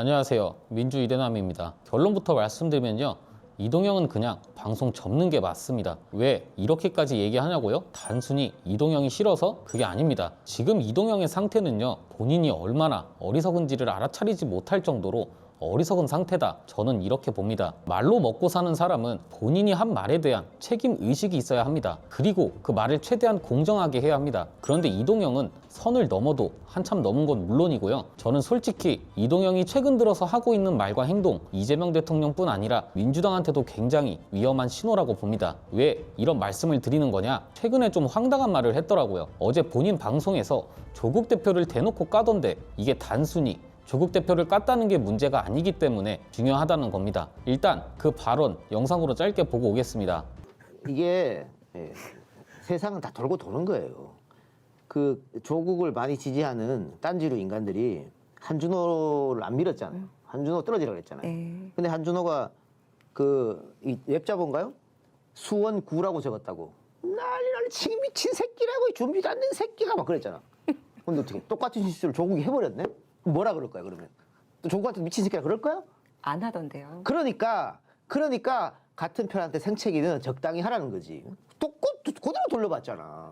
안녕하세요. 민주 이대남입니다. 결론부터 말씀드리면요. 이동형은 그냥 방송 접는 게 맞습니다. 왜 이렇게까지 얘기하냐고요? 단순히 이동형이 싫어서? 그게 아닙니다. 지금 이동형의 상태는요. 본인이 얼마나 어리석은지를 알아차리지 못할 정도로 어리석은 상태다. 저는 이렇게 봅니다. 말로 먹고 사는 사람은 본인이 한 말에 대한 책임 의식이 있어야 합니다. 그리고 그 말을 최대한 공정하게 해야 합니다. 그런데 이동형은 선을 넘어도 한참 넘은 건 물론이고요. 저는 솔직히 이동형이 최근 들어서 하고 있는 말과 행동, 이재명 대통령뿐 아니라 민주당한테도 굉장히 위험한 신호라고 봅니다. 왜 이런 말씀을 드리는 거냐? 최근에 좀 황당한 말을 했더라고요. 어제 본인 방송에서 조국 대표를 대놓고 까던데 이게 단순히 조국 대표를 깠다는 게 문제가 아니기 때문에 중요하다는 겁니다. 일단 그 발언 영상으로 짧게 보고 오겠습니다. 이게 세상은 다 돌고 도는 거예요. 그 조국을 많이 지지하는 딴지루 인간들이 한준호를 안 밀었잖아요. 한준호 떨어지라고 했잖아요. 근데 한준호가 이 웹자본가요? 수원구라고 적었다고. 난리 지금 미친 새끼라고 준비도 안 된 새끼가 막 그랬잖아. 근데 어떻게 똑같은 실수를 조국이 해버렸네? 뭐라 그럴 거야 그러면? 또 조국한테 미친 새끼라 그럴 거야? 안 하던데요. 그러니까 같은 편한테 생채기는 적당히 하라는 거지. 또 그대로 돌려봤잖아.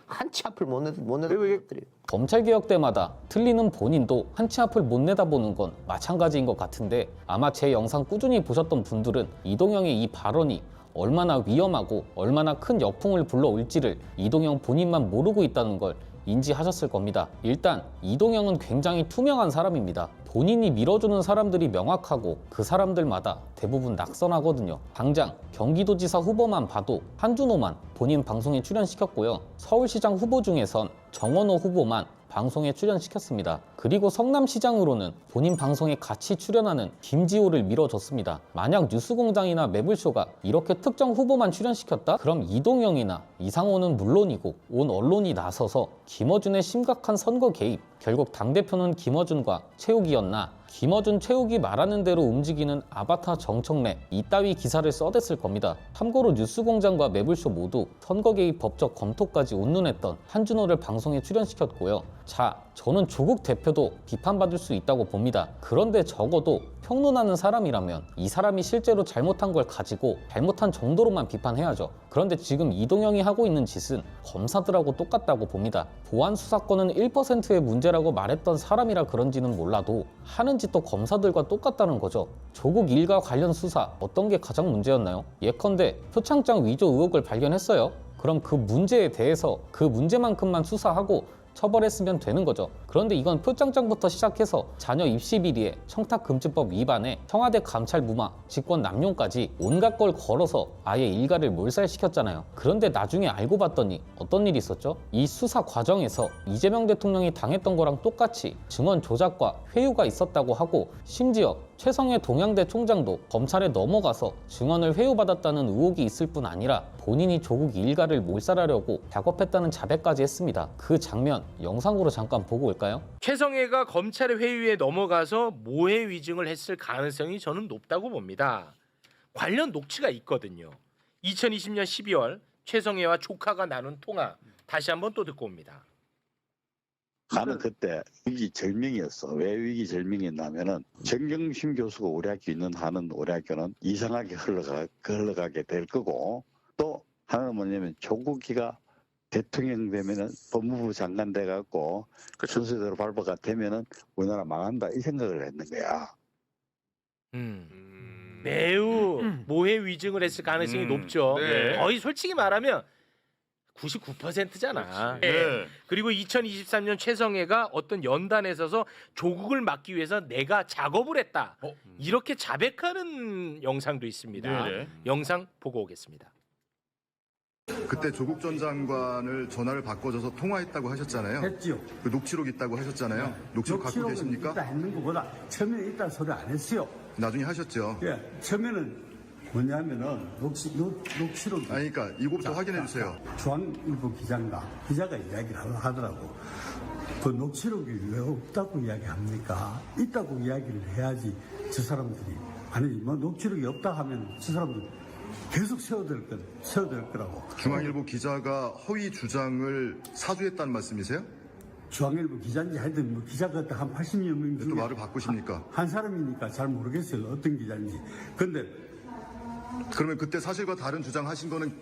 한치 앞을 못 내다보는 것들이. 검찰개혁 때마다 틀리는 본인도 한치 앞을 못 내다보는 건 마찬가지인 것 같은데 아마 제 영상 꾸준히 보셨던 분들은 이동형의 이 발언이 얼마나 위험하고 얼마나 큰 역풍을 불러올지를 이동형 본인만 모르고 있다는 걸 인지하셨을 겁니다. 일단 이동형은 굉장히 투명한 사람입니다. 본인이 밀어주는 사람들이 명확하고 그 사람들마다 대부분 낙선하거든요. 당장 경기도지사 후보만 봐도 한준호만 본인 방송에 출연시켰고요. 서울시장 후보 중에선 정원호 후보만 방송에 출연시켰습니다. 그리고 성남시장으로는 본인 방송에 같이 출연하는 김지호를 밀어줬습니다. 만약 뉴스공장이나 매불쇼가 이렇게 특정 후보만 출연시켰다? 그럼 이동형이나 이상호는 물론이고 온 언론이 나서서 김어준의 심각한 선거 개입, 결국 당대표는 김어준과 최욱이었나? 김어준, 최욱이 말하는 대로 움직이는 아바타 정청래 이따위 기사를 써댔을 겁니다. 참고로 뉴스공장과 매불쇼 모두 선거 개입 법적 검토까지 운운했던 한준호를 방송에 출연시켰고요. 자, 저는 조국 대표도 비판받을 수 있다고 봅니다. 그런데 적어도 평론하는 사람이라면 이 사람이 실제로 잘못한 걸 가지고 잘못한 정도로만 비판해야죠. 그런데 지금 이동형이 하고 있는 짓은 검사들하고 똑같다고 봅니다. 보안 수사권은 1%의 문제라고 말했던 사람이라 그런지는 몰라도 하는 짓도 검사들과 똑같다는 거죠. 조국 일가 관련 수사 어떤 게 가장 문제였나요? 예컨대 표창장 위조 의혹을 발견했어요. 그럼 그 문제에 대해서 그 문제만큼만 수사하고 처벌했으면 되는 거죠. 그런데 이건 표창장부터 시작해서 자녀 입시 비리에 청탁금지법 위반에 청와대 감찰 무마, 직권 남용까지 온갖 걸 걸어서 아예 일가를 몰살시켰잖아요. 그런데 나중에 알고 봤더니 어떤 일이 있었죠? 이 수사 과정에서 이재명 대통령이 당했던 거랑 똑같이 증언 조작과 회유가 있었다고 하고 심지어 최성해 동양대 총장도 검찰에 넘어가서 증언을 회유받았다는 의혹이 있을 뿐 아니라 본인이 조국 일가를 몰살하려고 작업했다는 자백까지 했습니다. 그 장면 영상으로 잠깐 보고 올까요? 최성해가 검찰의 회유에 넘어가서 모해 위증을 했을 가능성이 저는 높다고 봅니다. 관련 녹취가 있거든요. 2020년 12월 최성해와 조카가 나눈 통화 다시 한번 또 듣고 옵니다. 나는 그때 위기절명이었어. 왜 위기절명이었냐면은 정경심 교수가 우리 학교 있는 한은 우리 학교는 이상하게 흘러가게 될 거고, 또 하나는 뭐냐면 조국이가 대통령 되면은 법무부 장관 돼갖고 순서대로 발부가 되면은 우리나라 망한다 이 생각을 했는 거야. 매우 모해 위증을 했을 가능성이 높죠. 네. 거의 솔직히 말하면 99%잖아. 네. 그리고 2023년 최성해가 어떤 연단에 서서 조국을 막기 위해서 내가 작업을 했다. 이렇게 자백하는 영상도 있습니다. 네네. 영상 보고 오겠습니다. 그때 조국 전 장관을 전화를 바꿔줘서 통화했다고 하셨잖아요. 했지요. 그 녹취록 있다고 하셨잖아요. 녹취록 갖고 계십니까? 있다 했는 것보다 처음에 있다는 소리 안 했어요. 나중에 하셨죠. 예, 처음에는 뭐냐면은 녹취록. 아니, 그러니까 이거부터 확인해 주세요. 중앙일보 기자가 이야기를 하더라고. 그 녹취록이 왜 없다고 이야기합니까? 있다고 이야기를 해야지 저 사람들이. 아니 뭐 녹취록이 없다 하면 저 사람들 계속 세워될 거라고. 중앙일보 기자가 허위 주장을 사주했다는 말씀이세요? 중앙일보 기자인지 하여튼 뭐 기자가 한 80여 명 또 중에 말을 바꾸십니까? 한 사람이니까 잘 모르겠어요. 어떤 기자인지. 근데 그러면 그때 사실과 다른 주장하신 거는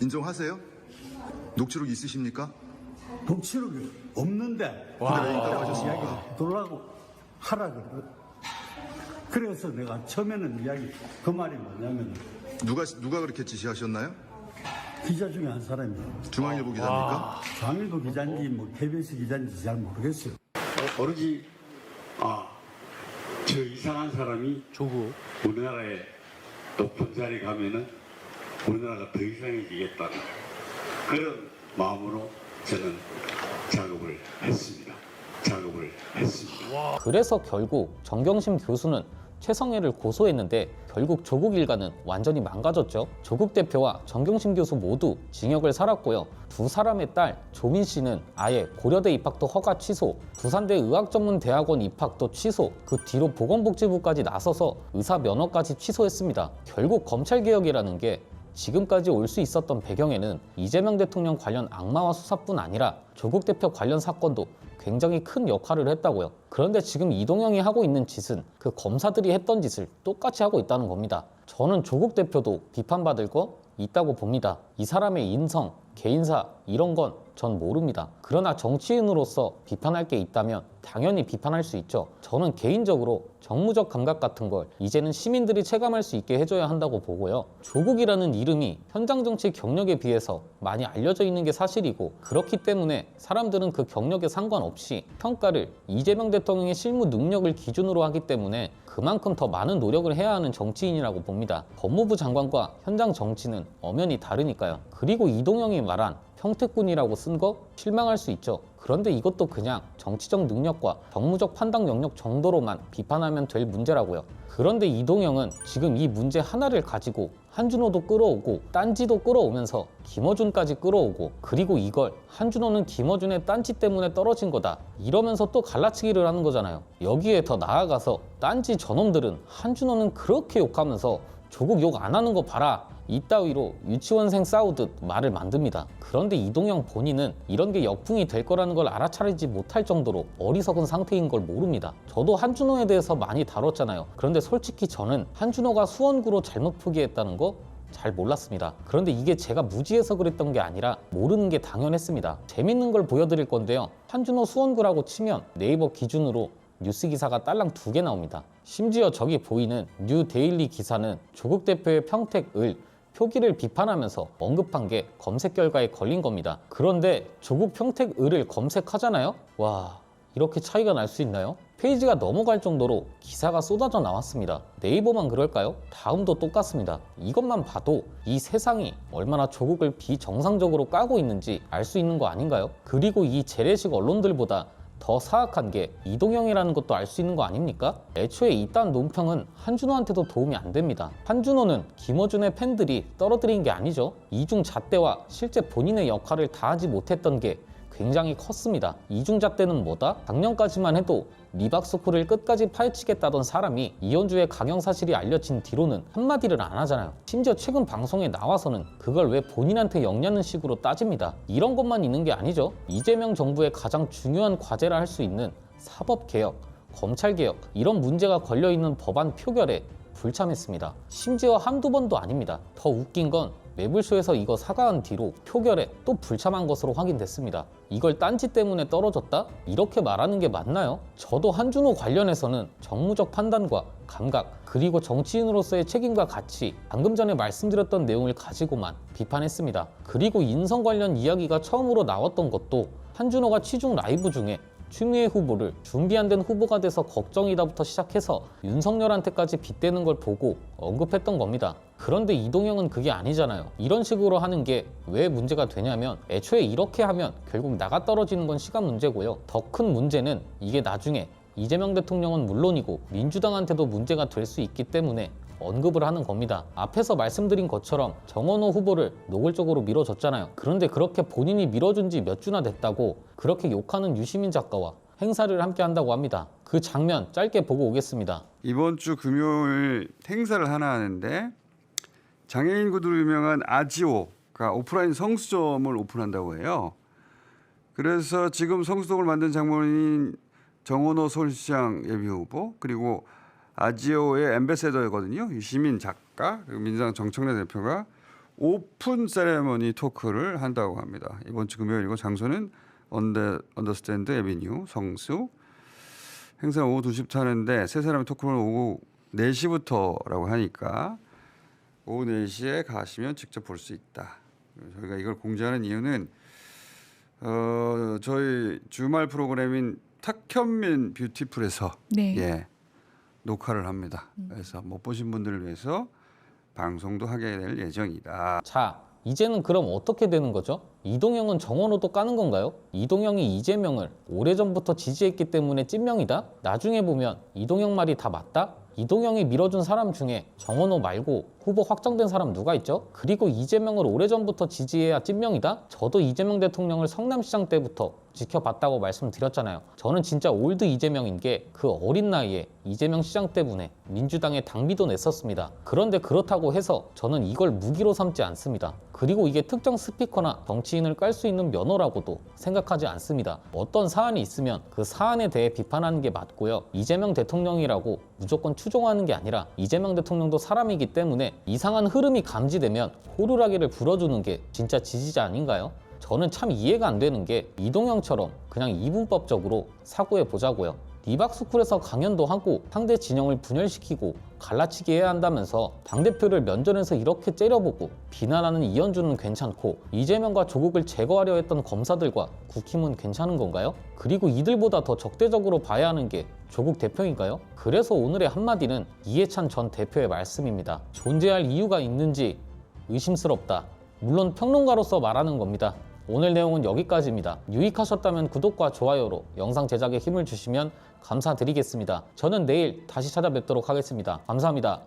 인정하세요? 녹취록 있으십니까? 녹취록이 없는데 근데 왜 있다고 하셨습니까? 이야기를 돌라고 하라 그래. 그래서 내가 처음에는 이야기 그 말이 뭐냐면 누가 그렇게 지시하셨나요? 기자 중에 한 사람이에요. 중앙일보 기자입니까? 중앙일보 기자인지 뭐 KBS 기자인지 잘 모르겠어요. 어르기 저 이상한 사람이 조국. 우리나라에 높은 자리 가면은 우리나라가 더 이상해지겠다는 그런 마음으로 저는 작업을 했습니다. 그래서 결국 정경심 교수는 최성해를 고소했는데 결국 조국 일가는 완전히 망가졌죠. 조국 대표와 정경심 교수 모두 징역을 살았고요. 두 사람의 딸 조민 씨는 아예 고려대 입학도 허가 취소, 부산대 의학전문대학원 입학도 취소, 그 뒤로 보건복지부까지 나서서 의사 면허까지 취소했습니다. 결국 검찰개혁이라는 게 지금까지 올 수 있었던 배경에는 이재명 대통령 관련 악마화 수사뿐 아니라 조국 대표 관련 사건도 굉장히 큰 역할을 했다고요. 그런데 지금 이동영이 하고 있는 짓은 그 검사들이 했던 짓을 똑같이 하고 있다는 겁니다. 저는 조국 대표도 비판받을 거 있다고 봅니다. 이 사람의 인성, 개인사 이런 건 전 모릅니다. 그러나 정치인으로서 비판할 게 있다면 당연히 비판할 수 있죠. 저는 개인적으로 정무적 감각 같은 걸 이제는 시민들이 체감할 수 있게 해줘야 한다고 보고요. 조국이라는 이름이 현장 정치 경력에 비해서 많이 알려져 있는 게 사실이고 그렇기 때문에 사람들은 그 경력에 상관없이 평가를 이재명 대통령의 실무 능력을 기준으로 하기 때문에 그만큼 더 많은 노력을 해야 하는 정치인이라고 봅니다. 법무부 장관과 현장 정치는 엄연히 다르니까요. 그리고 이동영이 말한 평택군이라고 쓴 거 실망할 수 있죠. 그런데 이것도 그냥 정치적 능력과 정무적 판단 영역 정도로만 비판하면 될 문제라고요. 그런데 이동영은 지금 이 문제 하나를 가지고 한준호도 끌어오고 딴지도 끌어오면서 김어준까지 끌어오고 그리고 이걸 한준호는 김어준의 딴지 때문에 떨어진 거다 이러면서 또 갈라치기를 하는 거잖아요. 여기에 더 나아가서 딴지 저놈들은 한준호는 그렇게 욕하면서 조국 욕 안 하는 거 봐라 이따위로 유치원생 싸우듯 말을 만듭니다. 그런데 이동영 본인은 이런 게 역풍이 될 거라는 걸 알아차리지 못할 정도로 어리석은 상태인 걸 모릅니다. 저도 한준호에 대해서 많이 다뤘잖아요. 그런데 솔직히 저는 한준호가 수원구로 잘못 표기했다는 거 잘 몰랐습니다. 그런데 이게 제가 무지해서 그랬던 게 아니라 모르는 게 당연했습니다. 재밌는 걸 보여드릴 건데요. 한준호 수원구라고 치면 네이버 기준으로 뉴스 기사가 딸랑 2개 나옵니다. 심지어 저기 보이는 뉴 데일리 기사는 조국 대표의 평택을 표기를 비판하면서 언급한 게 검색 결과에 걸린 겁니다. 그런데 조국 평택을을 검색하잖아요? 와, 이렇게 차이가 날 수 있나요? 페이지가 넘어갈 정도로 기사가 쏟아져 나왔습니다. 네이버만 그럴까요? 다음도 똑같습니다. 이것만 봐도 이 세상이 얼마나 조국을 비정상적으로 까고 있는지 알 수 있는 거 아닌가요? 그리고 이 재래식 언론들보다 더 사악한 게 이동영이라는 것도 알 수 있는 거 아닙니까? 애초에 이딴 논평은 한준호한테도 도움이 안 됩니다. 한준호는 김어준의 팬들이 떨어뜨린 게 아니죠. 이중잣대와 실제 본인의 역할을 다하지 못했던 게 굉장히 컸습니다. 이중잣대는 뭐다? 작년까지만 해도 리박스쿨을 끝까지 파헤치겠다던 사람이 이현주의 강연 사실이 알려진 뒤로는 한마디를 안 하잖아요. 심지어 최근 방송에 나와서는 그걸 왜 본인한테 영냐는 식으로 따집니다. 이런 것만 있는 게 아니죠. 이재명 정부의 가장 중요한 과제라 할 수 있는 사법개혁, 검찰개혁 이런 문제가 걸려있는 법안 표결에 불참했습니다. 심지어 한두 번도 아닙니다. 더 웃긴 건 매불쇼에서 이거 사과한 뒤로 표결에 또 불참한 것으로 확인됐습니다. 이걸 딴지 때문에 떨어졌다? 이렇게 말하는 게 맞나요? 저도 한준호 관련해서는 정무적 판단과 감각 그리고 정치인으로서의 책임과 같이 방금 전에 말씀드렸던 내용을 가지고만 비판했습니다. 그리고 인성 관련 이야기가 처음으로 나왔던 것도 한준호가 취중 라이브 중에 추미애 후보를 준비 안 된 후보가 돼서 걱정이다부터 시작해서 윤석열한테까지 빗대는 걸 보고 언급했던 겁니다. 그런데 이동영은 그게 아니잖아요. 이런 식으로 하는 게 왜 문제가 되냐면 애초에 이렇게 하면 결국 나가 떨어지는 건 시간 문제고요. 더 큰 문제는 이게 나중에 이재명 대통령은 물론이고 민주당한테도 문제가 될 수 있기 때문에 언급을 하는 겁니다. 앞에서 말씀드린 것처럼 정원호 후보를 노골적으로 밀어줬잖아요. 그런데 그렇게 본인이 밀어준 지 몇 주나 됐다고 그렇게 욕하는 유시민 작가와 행사를 함께 한다고 합니다. 그 장면 짧게 보고 오겠습니다. 이번 주 금요일 행사를 하나 하는데 장애인 구두로 유명한 아지오가 오프라인 성수점을 오픈한다고 해요. 그래서 지금 성수동을 만든 장본인 정원호 서울시장 예비후보 그리고 아지오의 앰베서더거든요. 유시민 작가 그리고 민주당 정청래 대표가 오픈 세레머니 토크를 한다고 합니다. 이번 주 금요일이고 장소는 언더스탠드 에비뉴 성수. 행사는 오후 2시부터 하는데 세 사람의 토크는 오후 4시부터라고 하니까 오후 4시에 가시면 직접 볼 수 있다. 저희가 이걸 공지하는 이유는 저희 주말 프로그램인 탁현민 뷰티풀에서 네. 예, 녹화를 합니다. 그래서 못 보신 분들을 위해서 방송도 하게 될 예정이다. 자, 이제는 그럼 어떻게 되는 거죠? 이동영은 정원호도 까는 건가요? 이동영이 이재명을 오래전부터 지지했기 때문에 찐명이다? 나중에 보면 이동영 말이 다 맞다? 이동영이 밀어준 사람 중에 정원호 말고 후보 확정된 사람 누가 있죠? 그리고 이재명을 오래전부터 지지해야 찐명이다? 저도 이재명 대통령을 성남시장 때부터 지켜봤다고 말씀드렸잖아요. 저는 진짜 올드 이재명인 게 그 어린 나이에 이재명 시장 때문에 민주당에 당비도 냈었습니다. 그런데 그렇다고 해서 저는 이걸 무기로 삼지 않습니다. 그리고 이게 특정 스피커나 정치인을 깔 수 있는 면허라고도 생각하지 않습니다. 어떤 사안이 있으면 그 사안에 대해 비판하는 게 맞고요. 이재명 대통령이라고 무조건 추종하는 게 아니라 이재명 대통령도 사람이기 때문에 이상한 흐름이 감지되면 호루라기를 불어주는 게 진짜 지지자 아닌가요? 저는 참 이해가 안 되는 게 이동영처럼 그냥 이분법적으로 사고해 보자고요. 리박스쿨에서 강연도 하고 상대 진영을 분열시키고 갈라치기 해야 한다면서 당대표를 면전에서 이렇게 째려보고 비난하는 이현주는 괜찮고 이재명과 조국을 제거하려 했던 검사들과 국힘은 괜찮은 건가요? 그리고 이들보다 더 적대적으로 봐야 하는 게 조국 대표인가요? 그래서 오늘의 한마디는 이해찬 전 대표의 말씀입니다. 존재할 이유가 있는지 의심스럽다. 물론 평론가로서 말하는 겁니다. 오늘 내용은 여기까지입니다. 유익하셨다면 구독과 좋아요로 영상 제작에 힘을 주시면 감사드리겠습니다. 저는 내일 다시 찾아뵙도록 하겠습니다. 감사합니다.